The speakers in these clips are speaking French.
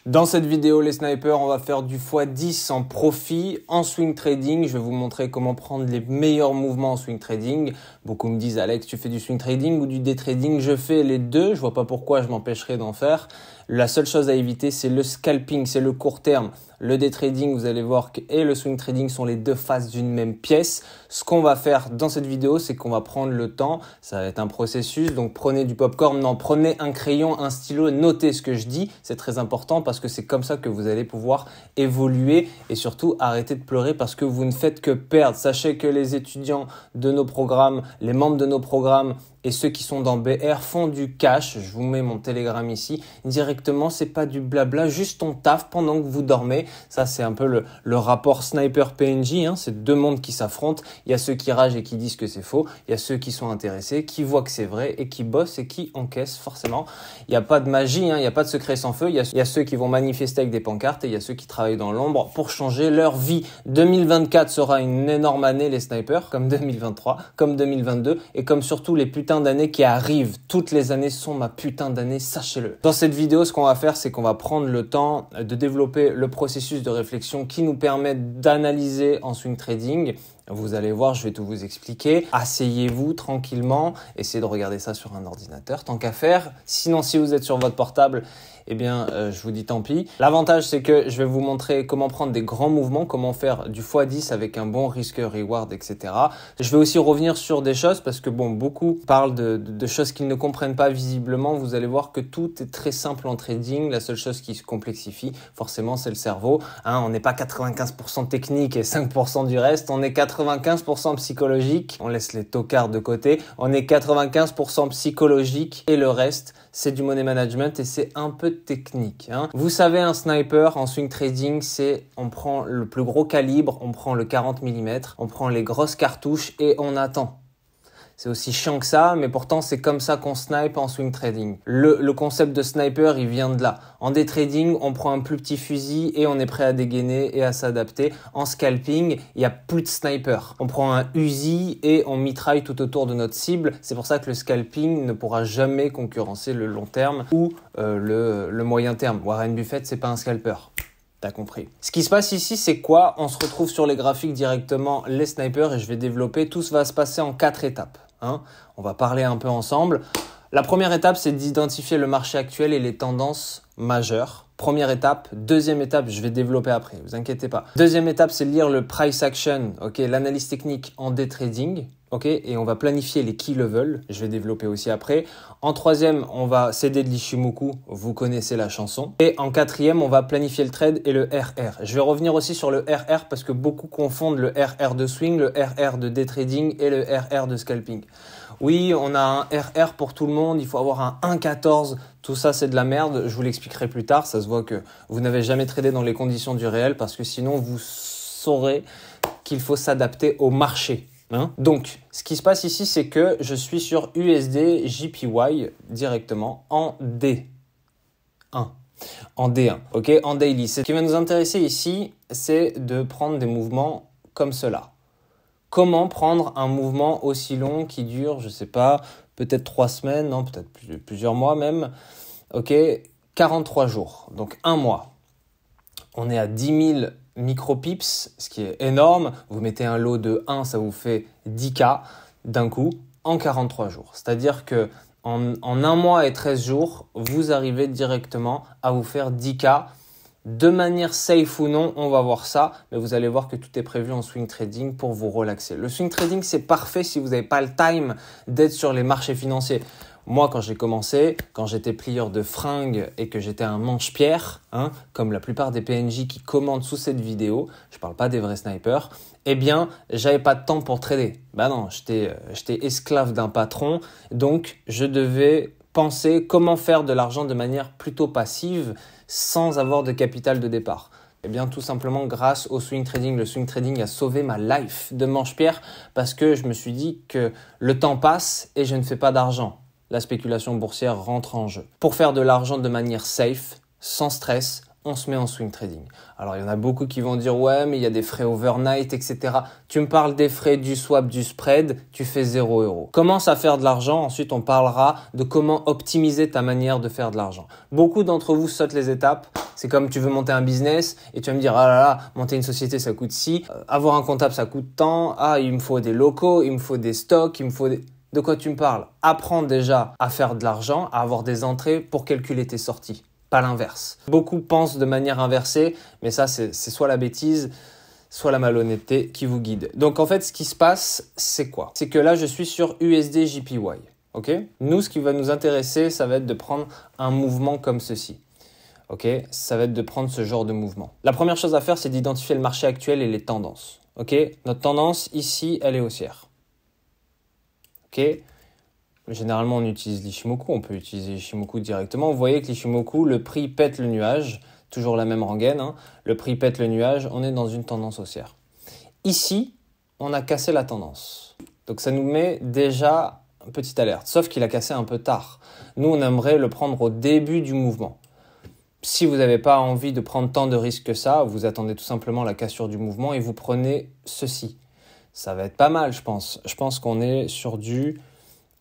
Dans cette vidéo, les snipers, on va faire du x10 en profit en swing trading. Je vais vous montrer comment prendre les meilleurs mouvements en swing trading. Beaucoup me disent, Alex, tu fais du swing trading ou du day trading? Je fais les deux. Je vois pas pourquoi je m'empêcherai d'en faire. La seule chose à éviter, c'est le scalping, c'est le court terme. Le day trading, vous allez voir, et le swing trading sont les deux faces d'une même pièce. Ce qu'on va faire dans cette vidéo, c'est qu'on va prendre le temps. Ça va être un processus. Donc, prenez du popcorn. Non, prenez un crayon, un stylo. Notez ce que je dis. C'est très important parce que c'est comme ça que vous allez pouvoir évoluer et surtout arrêter de pleurer parce que vous ne faites que perdre. Sachez que les étudiants de nos programmes, les membres de nos programmes et ceux qui sont dans BR font du cash. Je vous mets mon Telegram ici. Directement, c'est pas du blabla, juste ton taf pendant que vous dormez. Ça, c'est un peu le rapport sniper-PNJ. C'est deux mondes qui s'affrontent. Il y a ceux qui ragent et qui disent que c'est faux. Il y a ceux qui sont intéressés, qui voient que c'est vrai et qui bossent et qui encaissent forcément. Il n'y a pas de magie, il n'y a pas de secret sans feu. Il y a ceux qui vont manifester avec des pancartes et il y a ceux qui travaillent dans l'ombre pour changer leur vie. 2024 sera une énorme année, les snipers, comme 2023, comme 2022 et comme surtout les putains d'années qui arrivent. Toutes les années sont ma putain d'année, sachez-le. Dans cette vidéo, ce qu'on va faire, c'est qu'on va prendre le temps de développer le processus de réflexion qui nous permet d'analyser en swing trading. Vous allez voir, je vais tout vous expliquer. Asseyez-vous tranquillement, essayez de regarder ça sur un ordinateur, tant qu'à faire. Sinon, si vous êtes sur votre portable, eh bien, je vous dis tant pis. L'avantage, c'est que je vais vous montrer comment prendre des grands mouvements, comment faire du x10 avec un bon risque-reward, etc. Je vais aussi revenir sur des choses parce que, bon, beaucoup parlent de choses qu'ils ne comprennent pas visiblement. Vous allez voir que tout est très simple en trading. La seule chose qui se complexifie, forcément, c'est le cerveau. On n'est pas 95% technique et 5% du reste. On est 95% psychologique. On laisse les tocards de côté. On est 95% psychologique et le reste, c'est du money management et c'est un peu technique. Vous savez, un sniper en swing trading, c'est on prend le plus gros calibre, on prend le 40 mm, on prend les grosses cartouches et on attend. C'est aussi chiant que ça, mais pourtant c'est comme ça qu'on snipe en swing trading. Le concept de sniper, il vient de là. En day trading, on prend un plus petit fusil et on est prêt à dégainer et à s'adapter. En scalping, il n'y a plus de sniper. On prend un Uzi et on mitraille tout autour de notre cible. C'est pour ça que le scalping ne pourra jamais concurrencer le long terme ou le moyen terme. Warren Buffett, c'est pas un scalper. T'as compris. Ce qui se passe ici, c'est quoi? On se retrouve sur les graphiques directement, les snipers, et je vais développer. Tout va se passer en 4 étapes. On va parler un peu ensemble. La première étape, c'est d'identifier le marché actuel et les tendances majeures. Première étape. Deuxième étape, je vais développer après, vous inquiétez pas. Deuxième étape, c'est lire le price action, l'analyse technique en day trading. Et on va planifier les key levels, je vais développer aussi après. En troisième, on va céder de l'Ishimoku, vous connaissez la chanson. Et en quatrième, on va planifier le trade et le RR. Je vais revenir aussi sur le RR parce que beaucoup confondent le RR de swing, le RR de day trading et le RR de scalping. Oui, on a un RR pour tout le monde, il faut avoir un 1,14. Tout ça, c'est de la merde, je vous l'expliquerai plus tard. Ça se voit que vous n'avez jamais tradé dans les conditions du réel parce que sinon, vous saurez qu'il faut s'adapter au marché. Donc, ce qui se passe ici, c'est que je suis sur USD JPY directement en D1. En D1, en daily. Ce qui va nous intéresser ici, c'est de prendre des mouvements comme cela. Comment prendre un mouvement aussi long qui dure, je sais pas, peut-être 3 semaines, non, peut-être plusieurs mois même. 43 jours, donc un mois. On est à 10 000 micropips, ce qui est énorme. Vous mettez un lot de 1, ça vous fait 10K d'un coup en 43 jours. C'est-à-dire que en un mois et 13 jours, vous arrivez directement à vous faire 10K. De manière safe ou non, on va voir ça, mais vous allez voir que tout est prévu en swing trading pour vous relaxer. Le swing trading, c'est parfait si vous n'avez pas le time d'être sur les marchés financiers. Moi, quand j'ai commencé, quand j'étais plieur de fringues et que j'étais un manche-pierre, comme la plupart des PNJ qui commentent sous cette vidéo, je parle pas des vrais snipers, eh bien, j'avais pas de temps pour trader. Non, j'étais esclave d'un patron, donc je devais penser comment faire de l'argent de manière plutôt passive sans avoir de capital de départ. Eh bien, tout simplement grâce au swing trading. Le swing trading a sauvé ma life de manche-pierre parce que je me suis dit que le temps passe et je ne fais pas d'argent. La spéculation boursière rentre en jeu. Pour faire de l'argent de manière safe, sans stress, on se met en swing trading. Alors, il y en a beaucoup qui vont dire « Ouais, mais il y a des frais overnight, etc. » Tu me parles des frais du swap, du spread, tu fais 0 €. Commence à faire de l'argent. Ensuite, on parlera de comment optimiser ta manière de faire de l'argent. Beaucoup d'entre vous sautent les étapes. C'est comme tu veux monter un business et tu vas me dire « Ah là là, monter une société, ça coûte ci. Avoir un comptable, ça coûte tant. Ah, il me faut des locaux, il me faut des stocks, il me faut des… » De quoi tu me parles? Apprends déjà à faire de l'argent, à avoir des entrées pour calculer tes sorties. Pas l'inverse. Beaucoup pensent de manière inversée, mais ça, c'est soit la bêtise, soit la malhonnêteté qui vous guide. Donc, en fait, ce qui se passe, c'est quoi? C'est que là, je suis sur USD JPY. Ok? Nous, ce qui va nous intéresser, ça va être de prendre un mouvement comme ceci. Ok? Ça va être de prendre ce genre de mouvement. La première chose à faire, c'est d'identifier le marché actuel et les tendances. Ok? Notre tendance, ici, elle est haussière. Ok? Généralement, on utilise l'Ishimoku. On peut utiliser l'Ishimoku directement. Vous voyez que l'Ishimoku, le prix pète le nuage. Toujours la même rengaine. Hein. Le prix pète le nuage. On est dans une tendance haussière. Ici, on a cassé la tendance. Donc, ça nous met déjà une petite alerte. Sauf qu'il a cassé un peu tard. Nous, on aimerait le prendre au début du mouvement. Si vous n'avez pas envie de prendre tant de risques que ça, vous attendez tout simplement la cassure du mouvement et vous prenez ceci. Ça va être pas mal, je pense. Je pense qu'on est sur du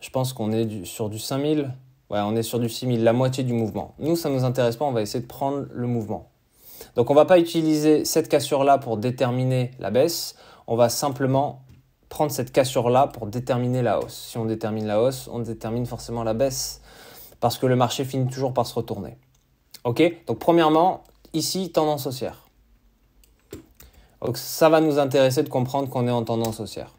5000. Ouais, on est sur du 6000, la moitié du mouvement. Nous, ça ne nous intéresse pas, on va essayer de prendre le mouvement. Donc, on ne va pas utiliser cette cassure-là pour déterminer la baisse. On va simplement prendre cette cassure-là pour déterminer la hausse. Si on détermine la hausse, on détermine forcément la baisse parce que le marché finit toujours par se retourner. Ok? Donc, premièrement, ici, tendance haussière. Donc, ça va nous intéresser de comprendre qu'on est en tendance haussière.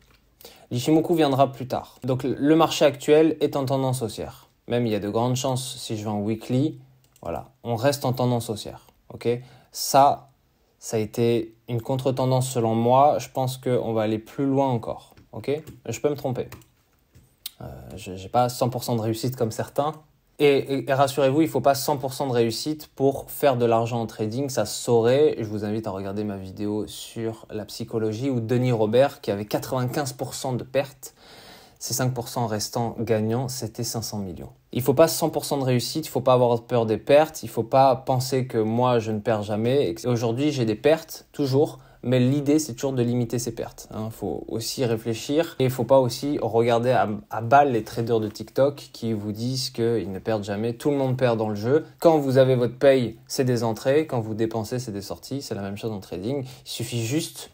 L'Ishimoku viendra plus tard. Donc, le marché actuel est en tendance haussière. Même, il y a de grandes chances, si je vais en weekly, voilà, on reste en tendance haussière. Ok? Ça a été une contre-tendance selon moi. Je pense qu'on va aller plus loin encore. Ok? Je peux me tromper. Je n'ai pas 100% de réussite comme certains. Et rassurez-vous, il ne faut pas 100% de réussite pour faire de l'argent en trading. Ça se saurait. Je vous invite à regarder ma vidéo sur la psychologie où Denis Robert, qui avait 95% de pertes, ces 5% restants gagnants, c'était 500 millions. Il ne faut pas 100% de réussite, il ne faut pas avoir peur des pertes, il ne faut pas penser que moi, je ne perds jamais. Et aujourd'hui, j'ai des pertes, toujours. Mais l'idée, c'est toujours de limiter ses pertes. Il faut aussi réfléchir et il ne faut pas aussi regarder à balle les traders de TikTok qui vous disent qu'ils ne perdent jamais. Tout le monde perd dans le jeu. Quand vous avez votre paye, c'est des entrées. Quand vous dépensez, c'est des sorties. C'est la même chose en trading. Il suffit juste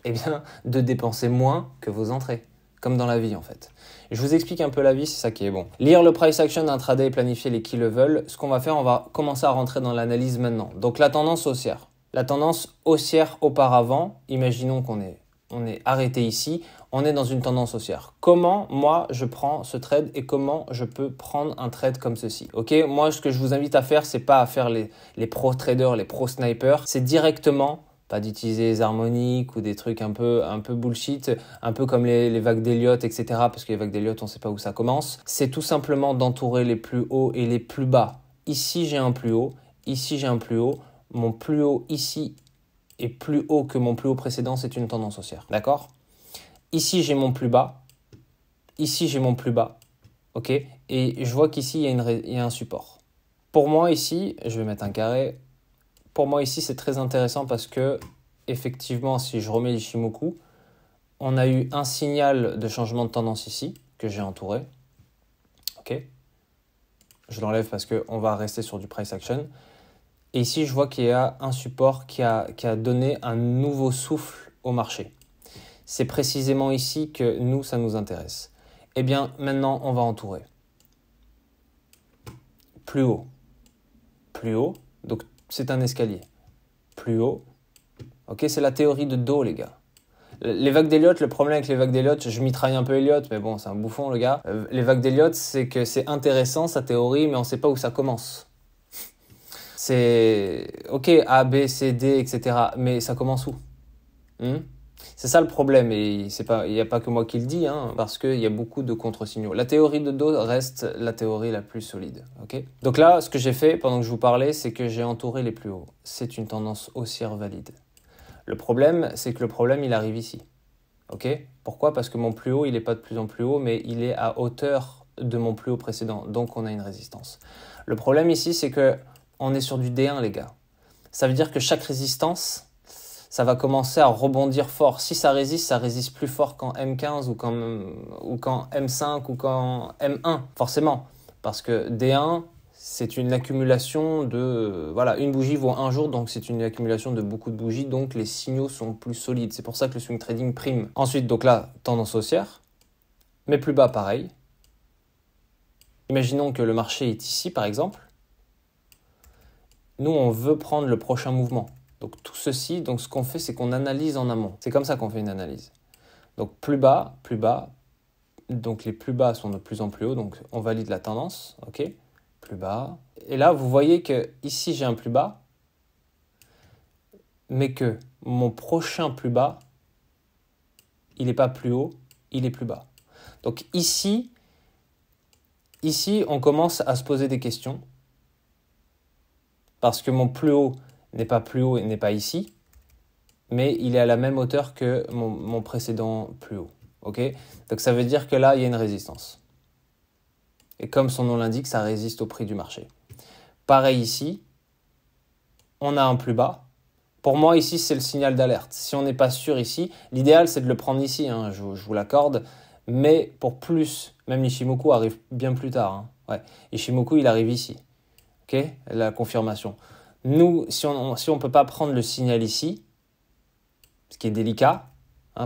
de dépenser moins que vos entrées. Comme dans la vie en fait. Je vous explique un peu la vie, c'est ça qui est bon. Lire le price action intraday et planifier les key levels. Ce qu'on va faire, on va commencer à rentrer dans l'analyse maintenant. Donc la tendance haussière. La tendance haussière auparavant, imaginons qu'on est arrêté ici, on est dans une tendance haussière. Comment moi je prends ce trade et comment je peux prendre un trade comme ceci? Ok, moi ce que je vous invite à faire, c'est pas à faire les pro traders, les pro snipers, c'est directement, pas d'utiliser les harmoniques ou des trucs un peu bullshit, un peu comme les vagues d'Elliott, etc. Parce que les vagues d'Elliott, on ne sait pas où ça commence. C'est tout simplement d'entourer les plus hauts et les plus bas. Ici, j'ai un plus haut. Ici, j'ai un plus haut. Mon plus haut ici est plus haut que mon plus haut précédent, c'est une tendance haussière. D'accord? Ici, j'ai mon plus bas. Ici, j'ai mon plus bas. Ok? Et je vois qu'ici, il y a un support. Pour moi, ici, je vais mettre un carré. Pour moi, ici, c'est très intéressant parce que, effectivement, si je remets l'Ishimoku, on a eu un signal de changement de tendance ici, que j'ai entouré. Ok? Je l'enlève parce qu'on va rester sur du price action. Et ici, je vois qu'il y a un support qui a donné un nouveau souffle au marché. C'est précisément ici que nous, ça nous intéresse. Eh bien, maintenant, on va entourer. Plus haut. Plus haut. Donc, c'est un escalier. Plus haut. Ok, c'est la théorie de dos, les gars. Les vagues d'Elliott, le problème avec les vagues d'Elliott, je mitraille un peu Elliott, mais bon, c'est un bouffon, le gars. Les vagues d'Elliott, c'est que c'est intéressant, sa théorie, mais on ne sait pas où ça commence. C'est ok, A, B, C, D, etc. Mais ça commence où? C'est ça le problème. Et il n'y a pas que moi qui le dis, parce qu'il y a beaucoup de contre-signaux. La théorie de dos reste la théorie la plus solide. Okay. Donc là, ce que j'ai fait pendant que je vous parlais, c'est que j'ai entouré les plus hauts. C'est une tendance haussière valide. Le problème, c'est que le problème, il arrive ici. Okay. Pourquoi? Parce que mon plus haut, il n'est pas de plus en plus haut, mais il est à hauteur de mon plus haut précédent. Donc, on a une résistance. Le problème ici, c'est que on est sur du D1, les gars. ça veut dire que chaque résistance, ça va commencer à rebondir fort. Si ça résiste plus fort qu'en M15 ou qu'en M5 ou qu'en M1, forcément. Parce que D1, c'est une accumulation de... Voilà, une bougie vaut un jour, donc c'est une accumulation de beaucoup de bougies, donc les signaux sont plus solides. C'est pour ça que le swing trading prime. Ensuite, donc là, tendance haussière, mais plus bas, pareil. Imaginons que le marché est ici, par exemple. Nous, on veut prendre le prochain mouvement. Donc tout ceci, donc ce qu'on fait, c'est qu'on analyse en amont. C'est comme ça qu'on fait une analyse. Donc plus bas. Donc les plus bas sont de plus en plus haut, donc on valide la tendance, ok, plus bas. Et là, vous voyez que ici j'ai un plus bas, mais que mon prochain plus bas, il n'est pas plus haut, il est plus bas. Donc ici, on commence à se poser des questions, parce que mon plus haut n'est pas plus haut et n'est pas ici, mais il est à la même hauteur que mon précédent plus haut. Okay, donc ça veut dire que là, il y a une résistance. Et comme son nom l'indique, ça résiste au prix du marché. Pareil ici, on a un plus bas. Pour moi, ici, c'est le signal d'alerte. Si on n'est pas sûr ici, l'idéal, c'est de le prendre ici, hein, je vous l'accorde. Mais pour plus, même l'Ichimoku arrive bien plus tard. Hein. Ouais. Ichimoku, il arrive ici. Okay, la confirmation. Nous, si on ne peut pas prendre le signal ici, ce qui est délicat,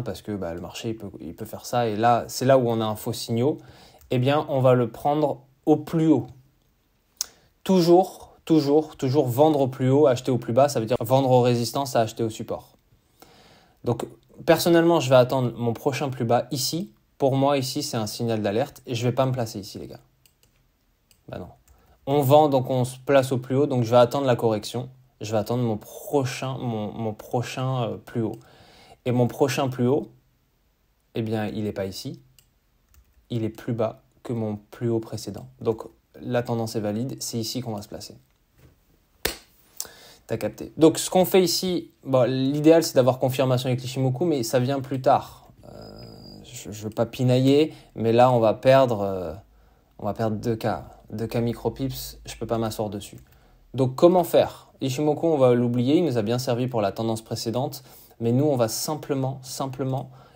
parce que le marché il peut faire ça, et là, c'est là où on a un faux signal, eh bien, on va le prendre au plus haut. Toujours vendre au plus haut, acheter au plus bas, ça veut dire vendre aux résistances, à acheter au support. Donc, personnellement, je vais attendre mon prochain plus bas ici. Pour moi, ici, c'est un signal d'alerte, et je ne vais pas me placer ici, les gars. Non. On vend, donc on se place au plus haut, donc je vais attendre la correction. Je vais attendre mon prochain plus haut. Et mon prochain plus haut, eh bien, il n'est pas ici. Il est plus bas que mon plus haut précédent. Donc, la tendance est valide. C'est ici qu'on va se placer. T'as capté. Donc, ce qu'on fait ici, l'idéal, c'est d'avoir confirmation avec l'Ichimoku, mais ça vient plus tard. Je ne veux pas pinailler, mais là, on va perdre 2 cas. 2 cas micro-pips, je ne peux pas m'asseoir dessus. Donc, comment faire ? Ichimoku, on va l'oublier. Il nous a bien servi pour la tendance précédente. Mais nous, on va simplement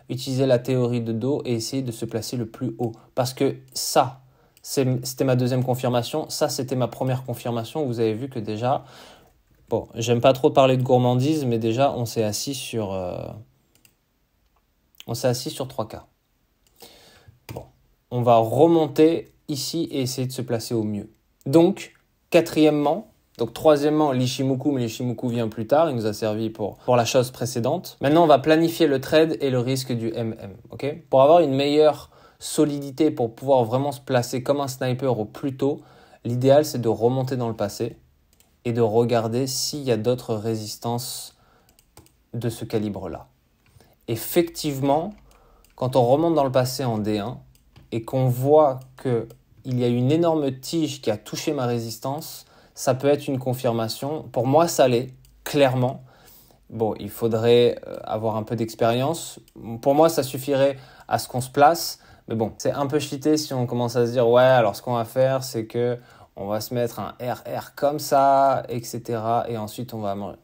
utiliser la théorie de dos et essayer de se placer le plus haut. Parce que ça, c'était ma deuxième confirmation. Ça, c'était ma première confirmation. Vous avez vu que déjà, j'aime pas trop parler de gourmandise, mais déjà, on s'est assis sur 3K. On va remonter ici et essayer de se placer au mieux. Donc, troisièmement, l'Ichimoku, mais l'Ichimoku vient plus tard, il nous a servi pour la chose précédente. Maintenant, on va planifier le trade et le risque du MM. Okay, pour avoir une meilleure solidité, pour pouvoir vraiment se placer comme un sniper au plus tôt, l'idéal, c'est de remonter dans le passé et de regarder s'il y a d'autres résistances de ce calibre-là. Effectivement, quand on remonte dans le passé en D1 et qu'on voit qu'il y a une énorme tige qui a touché ma résistance, ça peut être une confirmation. Pour moi, ça l'est, clairement. Il faudrait avoir un peu d'expérience. Pour moi, ça suffirait à ce qu'on se place. Mais c'est un peu cheaté si on commence à se dire « Ouais, alors ce qu'on va faire, c'est qu'on va se mettre un RR comme ça, etc. Et ensuite, on va manger. »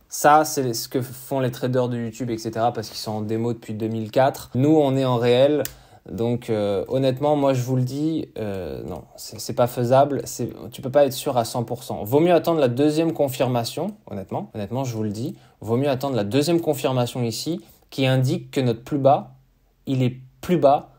Ça, c'est ce que font les traders de YouTube, etc. parce qu'ils sont en démo depuis 2004. Nous, on est en réel. Donc honnêtement, moi je vous le dis, non, c'est pas faisable. Tu peux pas être sûr à 100%. Vaut mieux attendre la deuxième confirmation, honnêtement, je vous le dis. Vaut mieux attendre la deuxième confirmation ici qui indique que notre plus bas, il est plus bas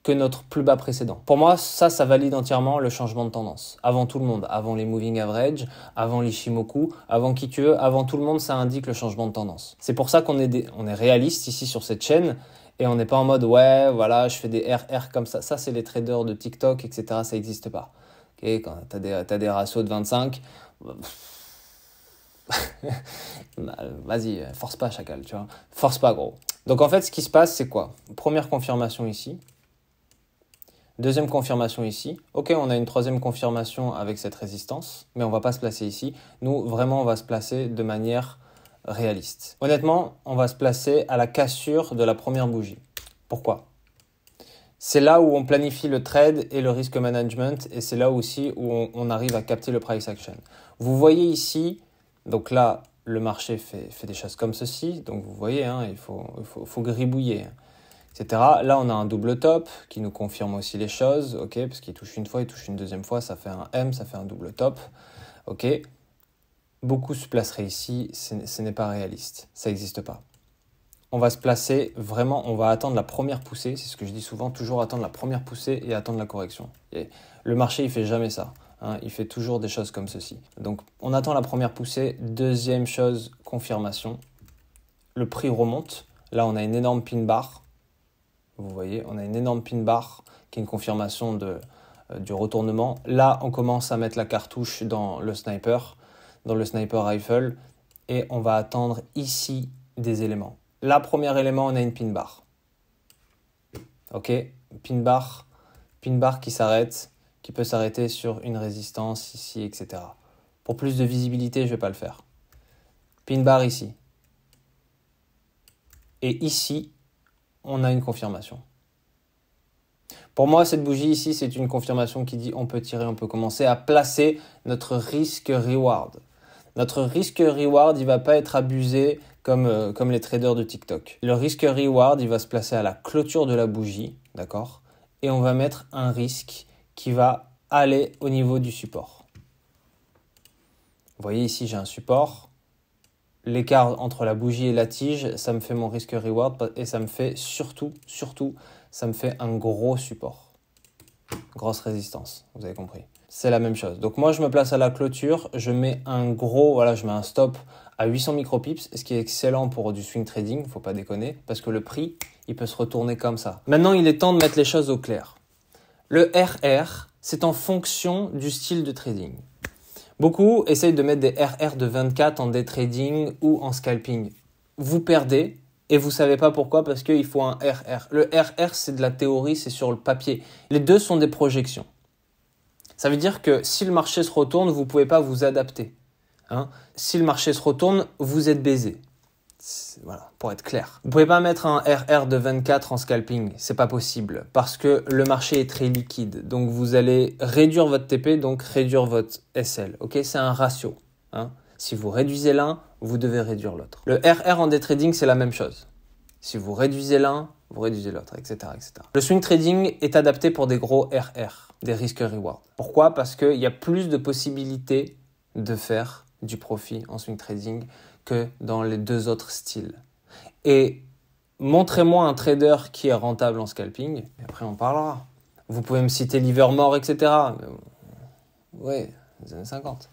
que notre plus bas précédent. Pour moi, ça valide entièrement le changement de tendance. Avant tout le monde, avant les moving average, avant l'Ichimoku, avant qui tu veux, avant tout le monde, ça indique le changement de tendance. C'est pour ça qu'on est réaliste ici sur cette chaîne. Et on n'est pas en mode, ouais, voilà, je fais des RR comme ça. Ça, c'est les traders de TikTok, etc. Ça n'existe pas. Okay, quand tu as des ratios de 25, vas-y, force pas, chacal, tu vois. Force pas, gros. Donc, en fait, ce qui se passe, c'est quoi ? Première confirmation ici. Deuxième confirmation ici. Ok, on a une troisième confirmation avec cette résistance, mais on ne va pas se placer ici. Nous, vraiment, on va se placer de manière réaliste. Honnêtement, on va se placer à la cassure de la première bougie. Pourquoi ? C'est là où on planifie le trade et le risk management, et c'est là aussi où on arrive à capter le price action. Vous voyez ici, donc là, le marché fait des choses comme ceci. Donc vous voyez, hein, il faut gribouiller, etc. Là, on a un double top qui nous confirme aussi les choses, ok, parce qu'il touche une fois, il touche une deuxième fois, ça fait un M, ça fait un double top, ok. Beaucoup se placeraient ici, ce n'est pas réaliste, ça n'existe pas. On va se placer vraiment, on va attendre la première poussée, c'est ce que je dis souvent, toujours attendre la première poussée et attendre la correction. Et le marché, il fait jamais ça. Hein, il fait toujours des choses comme ceci. Donc, on attend la première poussée. Deuxième chose, confirmation. Le prix remonte. Là, on a une énorme pin bar. Vous voyez, on a une énorme pin bar qui est une confirmation du retournement. Là, on commence à mettre la cartouche dans le sniper rifle. Et on va attendre ici des éléments. Là, premier élément, on a une pin bar. Ok, pin bar qui s'arrête, qui peut s'arrêter sur une résistance ici, etc. Pour plus de visibilité, je ne vais pas le faire. Pin bar ici. Et ici, on a une confirmation. Pour moi, cette bougie ici, c'est une confirmation qui dit on peut tirer, on peut commencer à placer notre risque-reward. Notre risque-reward, il ne va pas être abusé comme les traders de TikTok. Le risque-reward, il va se placer à la clôture de la bougie, d'accord ? Et on va mettre un risque qui va aller au niveau du support. Vous voyez ici, j'ai un support. L'écart entre la bougie et la tige, ça me fait mon risque-reward et ça me fait surtout, ça me fait un gros support. Grosse résistance, vous avez compris. C'est la même chose. Donc moi, je me place à la clôture, je mets je mets un stop à 800 micropips, ce qui est excellent pour du swing trading, faut pas déconner, parce que le prix, il peut se retourner comme ça. Maintenant, il est temps de mettre les choses au clair. Le RR, c'est en fonction du style de trading. Beaucoup essayent de mettre des RR de 24 en day trading ou en scalping. Vous perdez et vous savez pas pourquoi, parce qu'il faut un RR. Le RR, c'est de la théorie, c'est sur le papier. Les deux sont des projections. Ça veut dire que si le marché se retourne, vous ne pouvez pas vous adapter. Hein? Si le marché se retourne, vous êtes baisé. Voilà, pour être clair. Vous ne pouvez pas mettre un RR de 24 en scalping, c'est pas possible, parce que le marché est très liquide. Donc vous allez réduire votre TP, donc réduire votre SL. Ok, c'est un ratio. Hein? Si vous réduisez l'un, vous devez réduire l'autre. Le RR en day trading, c'est la même chose. Si vous réduisez l'un, vous réduisez l'autre, etc., etc. Le swing trading est adapté pour des gros RR, des risques-reward. Pourquoi ? Parce qu'il y a plus de possibilités de faire du profit en swing trading que dans les deux autres styles. Et montrez-moi un trader qui est rentable en scalping, et après on parlera. Vous pouvez me citer Livermore, etc. Oui, les années 50.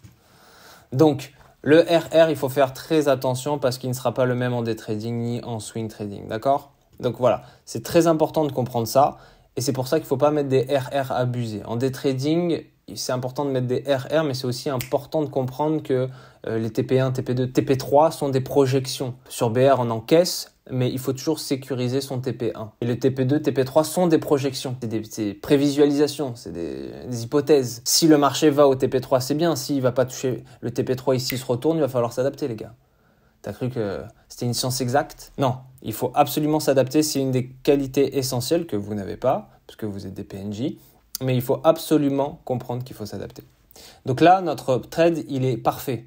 Donc, le RR, il faut faire très attention parce qu'il ne sera pas le même en day trading ni en swing trading, d'accord ? Donc voilà, c'est très important de comprendre ça et c'est pour ça qu'il ne faut pas mettre des RR abusés. En day trading, c'est important de mettre des RR, mais c'est aussi important de comprendre que les TP1, TP2, TP3 sont des projections. Sur BR, on encaisse, mais il faut toujours sécuriser son TP1. Et le TP2, TP3 sont des projections, c'est des prévisualisations, c'est des hypothèses. Si le marché va au TP3, c'est bien. S'il ne va pas toucher le TP3 ici, se retourne, il va falloir s'adapter, les gars. T'as cru que c'était une science exacte ? Non, il faut absolument s'adapter. C'est une des qualités essentielles que vous n'avez pas, parce que vous êtes des PNJ. Mais il faut absolument comprendre qu'il faut s'adapter. Donc là, notre trade, il est parfait.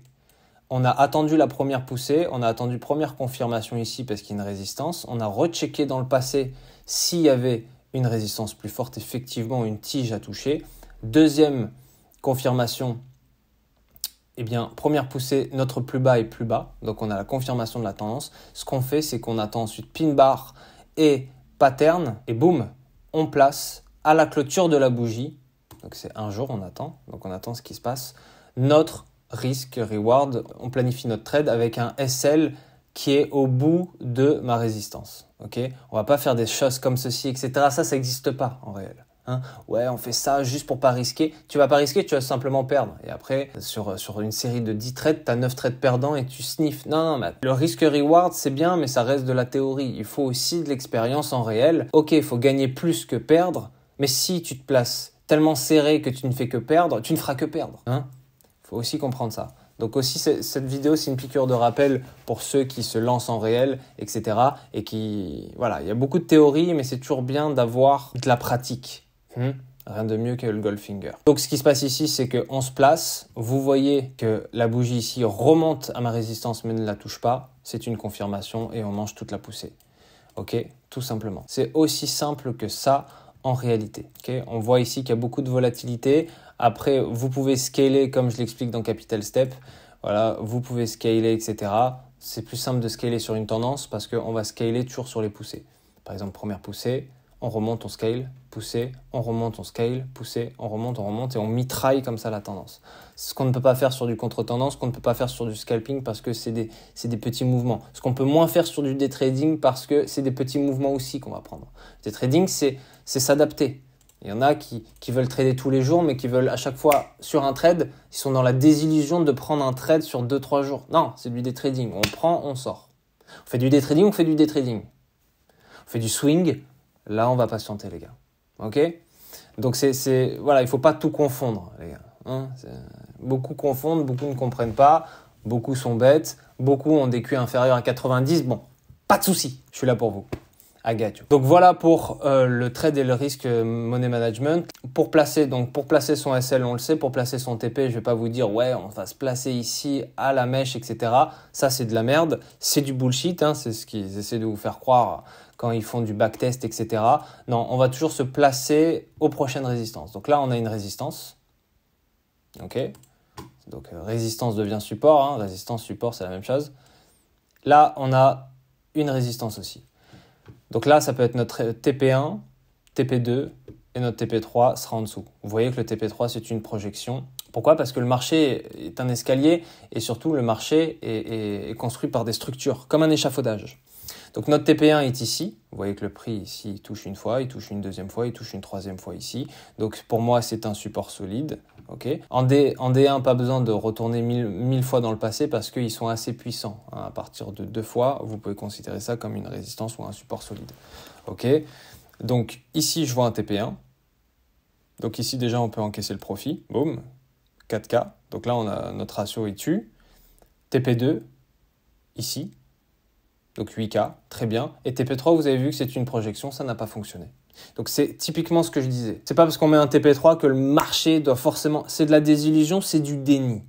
On a attendu la première poussée, on a attendu première confirmation ici parce qu'il y a une résistance. On a rechecké dans le passé s'il y avait une résistance plus forte, effectivement une tige à toucher. Deuxième confirmation, eh bien, première poussée, notre plus bas est plus bas. Donc on a la confirmation de la tendance. Ce qu'on fait, c'est qu'on attend ensuite pin bar et pattern et boum, on place à la clôture de la bougie, donc c'est un jour, on attend, donc on attend ce qui se passe, notre risque-reward, on planifie notre trade avec un SL qui est au bout de ma résistance. Okay, on va pas faire des choses comme ceci, etc. Ça n'existe pas en réel. Hein, ouais, on fait ça juste pour pas risquer. Tu vas pas risquer, tu vas simplement perdre. Et après, sur une série de 10 trades, tu as 9 trades perdants et tu sniffes. Non, mais le risque-reward, c'est bien, mais ça reste de la théorie. Il faut aussi de l'expérience en réel. Ok, il faut gagner plus que perdre. Mais si tu te places tellement serré que tu ne fais que perdre, tu ne feras que perdre. Hein, faut aussi comprendre ça. Donc aussi, cette vidéo, c'est une piqûre de rappel pour ceux qui se lancent en réel, etc. Et qui, voilà, il y a beaucoup de théories, mais c'est toujours bien d'avoir de la pratique. Rien de mieux que le Goldfinger. Donc ce qui se passe ici, c'est qu'on se place. Vous voyez que la bougie ici remonte à ma résistance mais ne la touche pas. C'est une confirmation et on mange toute la poussée. Ok, tout simplement. C'est aussi simple que ça en réalité. Okay, on voit ici qu'il y a beaucoup de volatilité. Après, vous pouvez scaler comme je l'explique dans Capital Step. Voilà, vous pouvez scaler, etc. C'est plus simple de scaler sur une tendance parce qu'on va scaler toujours sur les poussées. Par exemple, première poussée, on remonte, on scale, poussée, on remonte, on scale, poussée, on remonte et on mitraille comme ça la tendance. Ce qu'on ne peut pas faire sur du contre-tendance, ce qu'on ne peut pas faire sur du scalping parce que c'est des petits mouvements. Ce qu'on peut moins faire sur du day trading parce que c'est des petits mouvements aussi qu'on va prendre. Day trading, c'est s'adapter. Il y en a qui veulent trader tous les jours mais qui veulent à chaque fois sur un trade, ils sont dans la désillusion de prendre un trade sur 2-3 jours. Non, c'est du day trading. On prend, on sort. On fait du day trading, on fait du day trading. On fait du swing. Là, on va patienter, les gars. Ok? Donc, voilà, il ne faut pas tout confondre, les gars. Hein, beaucoup confondent, beaucoup ne comprennent pas, beaucoup sont bêtes, beaucoup ont des QI inférieurs à 90. Bon, pas de souci, je suis là pour vous. I got you. Donc, voilà pour le trade et le risque money management. Pour placer son SL, on le sait. Pour placer son TP, je ne vais pas vous dire, ouais, on va se placer ici à la mèche, etc. Ça, c'est de la merde. C'est du bullshit. Hein, c'est ce qu'ils essaient de vous faire croire quand ils font du backtest, etc. Non, on va toujours se placer aux prochaines résistances. Donc là, on a une résistance. OK. Donc, résistance devient support. Hein. Résistance, support, c'est la même chose. Là, on a une résistance aussi. Donc là, ça peut être notre TP1, TP2 et notre TP3 sera en dessous. Vous voyez que le TP3, c'est une projection. Pourquoi? Parce que le marché est un escalier et surtout, le marché est construit par des structures, comme un échafaudage. Donc notre TP1 est ici. Vous voyez que le prix ici, il touche une fois, il touche une deuxième fois, il touche une troisième fois ici. Donc pour moi, c'est un support solide. Okay. En D1, pas besoin de retourner 1000 fois dans le passé parce qu'ils sont assez puissants. Hein. À partir de 2 fois, vous pouvez considérer ça comme une résistance ou un support solide. Okay. Donc ici, je vois un TP1. Donc ici, déjà, on peut encaisser le profit. Boum, 4K. Donc là, on a notre ratio est dessus. TP2, ici. Donc 8K, très bien. Et TP3, vous avez vu que c'est une projection, ça n'a pas fonctionné. Donc c'est typiquement ce que je disais. C'est pas parce qu'on met un TP3 que le marché doit forcément... C'est de la désillusion, c'est du déni.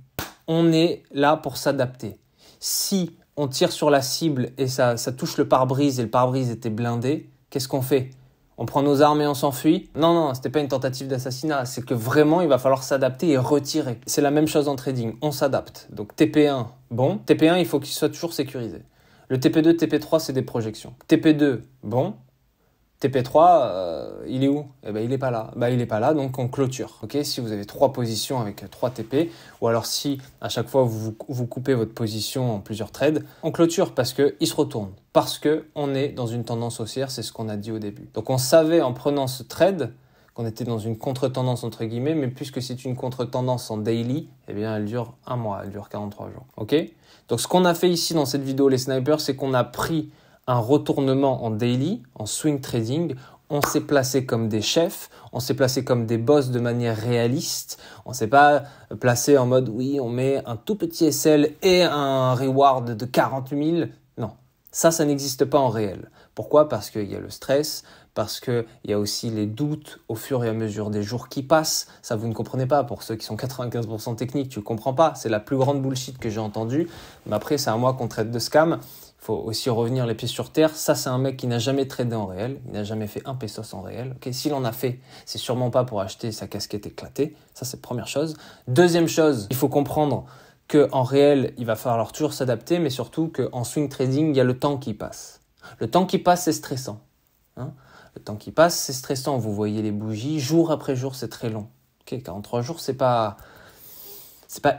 On est là pour s'adapter. Si on tire sur la cible et ça touche le pare-brise et le pare-brise était blindé, qu'est-ce qu'on fait? On prend nos armes et on s'enfuit? Non, c'était pas une tentative d'assassinat. C'est que vraiment, il va falloir s'adapter et retirer. C'est la même chose en trading. On s'adapte. Donc TP1, bon. TP1, il faut qu'il soit toujours sécurisé. Le TP2, TP3, c'est des projections. TP2, bon. TP3, il est où? Eh ben, il n'est pas là. Il n'est pas là, donc on clôture. Okay, si vous avez 3 positions avec 3 TP, ou alors si à chaque fois vous coupez votre position en plusieurs trades, on clôture parce qu'il se retourne. Parce qu'on est dans une tendance haussière, c'est ce qu'on a dit au début. Donc on savait en prenant ce trade qu'on était dans une contre-tendance entre guillemets, mais puisque c'est une contre-tendance en daily, eh bien elle dure 1 mois, elle dure 43 jours. Ok? Donc ce qu'on a fait ici dans cette vidéo, les snipers, c'est qu'on a pris un retournement en daily, en swing trading. On s'est placé comme des chefs, on s'est placé comme des boss de manière réaliste. On ne s'est pas placé en mode oui, on met un tout petit SL et un reward de 40 000. Non, ça n'existe pas en réel. Pourquoi? Parce qu'il y a le stress, parce qu'il y a aussi les doutes au fur et à mesure des jours qui passent. Ça, vous ne comprenez pas. Pour ceux qui sont 95% techniques, tu ne comprends pas. C'est la plus grande bullshit que j'ai entendue. Mais après, c'est à moi qu'on traite de scam. Il faut aussi revenir les pieds sur terre. Ça, c'est un mec qui n'a jamais tradé en réel. Il n'a jamais fait un pesos en réel. Okay, s'il en a fait, c'est sûrement pas pour acheter sa casquette éclatée. Ça, c'est la première chose. Deuxième chose, il faut comprendre qu'en réel, il va falloir toujours s'adapter, mais surtout qu'en swing trading, il y a le temps qui passe. Le temps qui passe, c'est stressant. Hein? Le temps qui passe, c'est stressant. Vous voyez les bougies, jour après jour, c'est très long. Okay, 43 jours, c'est pas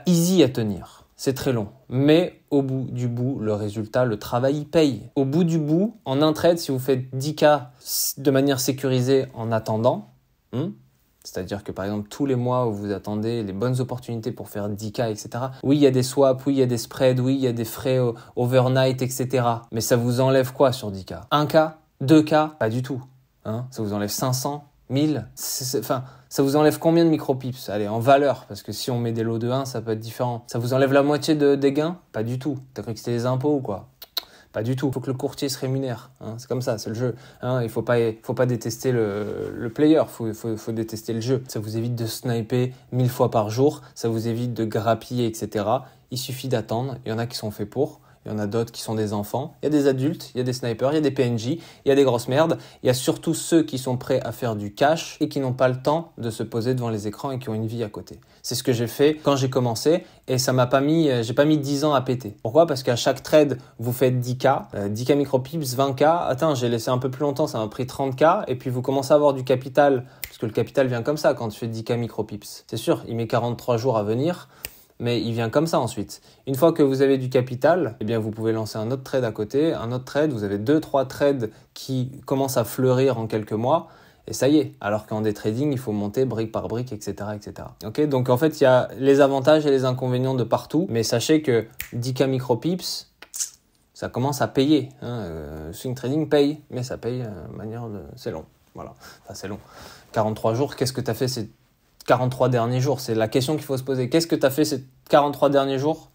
easy à tenir. C'est très long. Mais au bout du bout, le résultat, le travail, il paye. Au bout du bout, en un trade, si vous faites 10K de manière sécurisée en attendant, c'est-à-dire que par exemple, tous les mois où vous attendez les bonnes opportunités pour faire 10K, etc. Oui, il y a des swaps, oui, il y a des spreads, oui, il y a des frais overnight, etc. Mais ça vous enlève quoi sur 10K? 1K? 2K? Pas du tout. Hein, ça vous enlève 500, 1000, ça vous enlève combien de micro-pips? Allez, en valeur, parce que si on met des lots de 1, ça peut être différent. Ça vous enlève la moitié des gains? Pas du tout. T'as cru que c'était les impôts ou quoi? Pas du tout. Il faut que le courtier se rémunère. Hein. C'est comme ça, c'est le jeu. Hein. Il faut pas détester le player, faut détester le jeu. Ça vous évite de sniper 1000 fois par jour, ça vous évite de grappiller, etc. Il suffit d'attendre. Il y en a qui sont faits pour. Il y en a d'autres qui sont des enfants. Il y a des adultes, il y a des snipers, il y a des PNJ, il y a des grosses merdes. Il y a surtout ceux qui sont prêts à faire du cash et qui n'ont pas le temps de se poser devant les écrans et qui ont une vie à côté. C'est ce que j'ai fait quand j'ai commencé et ça m'a pas mis, j'ai pas mis 10 ans à péter. Pourquoi? Parce qu'à chaque trade, vous faites 10K, 10K micropips, 20K. Attends, j'ai laissé un peu plus longtemps, ça m'a pris 30K et puis vous commencez à avoir du capital parce que le capital vient comme ça quand tu fais 10K micropips. C'est sûr, il met 43 jours à venir. Mais il vient comme ça ensuite. Une fois que vous avez du capital, eh bien vous pouvez lancer un autre trade à côté, un autre trade, vous avez 2-3 trades qui commencent à fleurir en quelques mois et ça y est. Alors qu'en day trading, il faut monter brique par brique, etc., etc. Ok, donc en fait, il y a les avantages et les inconvénients de partout, mais sachez que 10K micropips, ça commence à payer. Hein. Swing trading paye, mais ça paye de manière de... C'est long. Voilà, enfin, c'est long. 43 jours, qu'est-ce que tu as fait ces 43 derniers jours? C'est la question qu'il faut se poser. Qu'est-ce que tu as fait ces 43 derniers jours?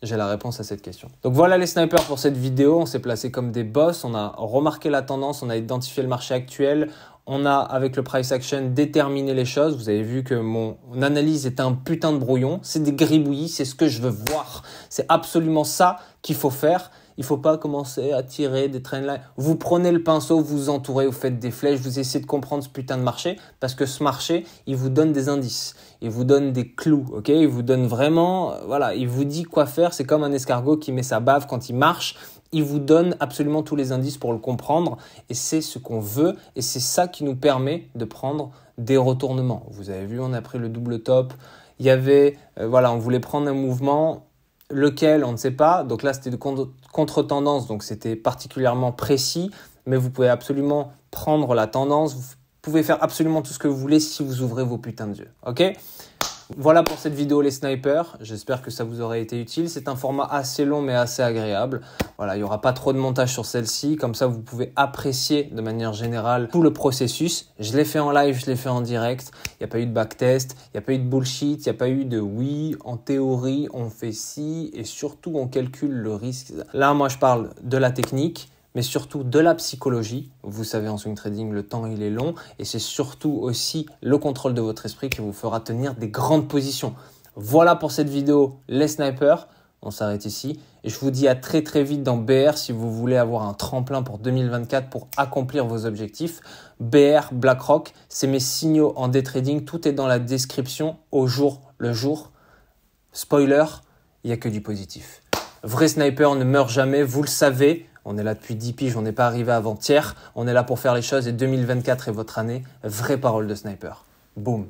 J'ai la réponse à cette question. Donc voilà les snipers pour cette vidéo. On s'est placé comme des boss. On a remarqué la tendance. On a identifié le marché actuel. On a, avec le price action, déterminé les choses. Vous avez vu que mon analyse est un putain de brouillon. C'est des gribouillis. C'est ce que je veux voir. C'est absolument ça qu'il faut faire. Il ne faut pas commencer à tirer des trendlines. Vous prenez le pinceau, vous entourez, vous faites des flèches, vous essayez de comprendre ce putain de marché parce que ce marché, il vous donne des indices, il vous donne des clous, ok? Il vous donne vraiment, voilà, il vous dit quoi faire. C'est comme un escargot qui met sa bave quand il marche. Il vous donne absolument tous les indices pour le comprendre et c'est ce qu'on veut et c'est ça qui nous permet de prendre des retournements. Vous avez vu, on a pris le double top. Il y avait, voilà, on voulait prendre un mouvement. Lequel, on ne sait pas. Donc là, c'était de contre-tendance, donc c'était particulièrement précis. Mais vous pouvez absolument prendre la tendance. Vous pouvez faire absolument tout ce que vous voulez si vous ouvrez vos putains d'yeux. Ok ? Voilà pour cette vidéo les snipers. J'espère que ça vous aurait été utile. C'est un format assez long mais assez agréable. Voilà, il n'y aura pas trop de montage sur celle-ci. Comme ça, vous pouvez apprécier de manière générale tout le processus. Je l'ai fait en live, je l'ai fait en direct. Il n'y a pas eu de backtest, il n'y a pas eu de bullshit, il n'y a pas eu de oui, en théorie, on fait ci et surtout, on calcule le risque. Là, moi, je parle de la technique, mais surtout de la psychologie. Vous savez, en swing trading, le temps, il est long et c'est surtout aussi le contrôle de votre esprit qui vous fera tenir des grandes positions. Voilà pour cette vidéo, les snipers. On s'arrête ici et je vous dis à très très vite dans BR si vous voulez avoir un tremplin pour 2024 pour accomplir vos objectifs. BR, BlackRock, c'est mes signaux en day trading. Tout est dans la description au jour le jour. Spoiler, il n'y a que du positif. Vrai sniper ne meurt jamais, vous le savez. On est là depuis 10 piges, on n'est pas arrivé avant-hier. On est là pour faire les choses et 2024 est votre année. Vraie parole de sniper. Boum.